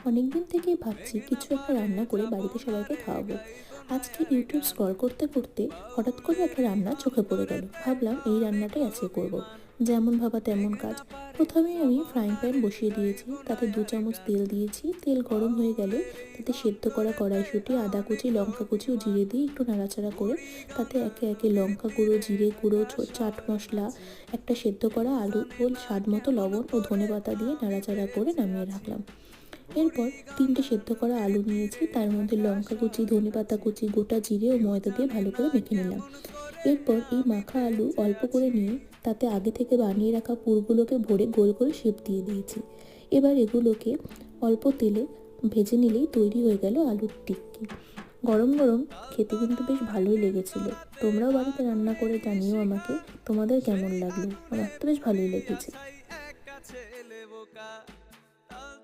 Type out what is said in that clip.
অনেকদিন থেকেই ভাবছি কিছু একটা রান্না করে বাড়িতে সবাইকে খাওয়াবো। আজকে ইউটিউব স্ক্রল করতে করতে হঠাৎ করে একটা রান্না চোখে পড়ে গেল। ভাবলাম এই রান্নাটাই আজকে করব। যেমন ভাবা তেমন কাজ। প্রথমেই আমি ফ্রাইং প্যান বসিয়ে দিয়েছি, তাতে 2 চামচ তেল দিয়েছি। তেল গরম হয়ে গেলে তাতে সেদ্ধ করা কড়াইশুঁটি, আদা কুচি, লঙ্কা কুচি ও জিরে দিয়ে একটু নাড়াচাড়া করে তাতে একে একে লঙ্কা গুঁড়ো, জিরে গুঁড়ো, চাট মশলা, একটা সেদ্ধ করা আলু ও স্বাদ মতো লবণ ও ধনেপাতা দিয়ে নাড়াচাড়া করে নামিয়ে রাখলাম। এরপর 3টে সেদ্ধ করা আলু নিয়েছি, তার মধ্যে লঙ্কা কুচি, ধনেপাতা কুচি, গোটা জিরে ও ময়দা দিয়ে ভালো করে মেখে নিলাম। এরপর এই মাখা আলু অল্প করে নিয়ে তাতে আগে থেকে বানিয়ে রাখা পুরগুলোকে ভরে গোল করে শেপ দিয়ে দিয়েছি। এবার এগুলোকে অল্প তেলে ভেজে নিলেই তৈরি হয়ে গেল আলুর টিক্কি। গরম গরম খেতে কিন্তু বেশ ভালোই লেগেছিল। তোমরাও বাড়িতে রান্না করে জানিও আমাকে তোমাদের কেমন লাগলো। আমার তো বেশ ভালোই লেগেছে।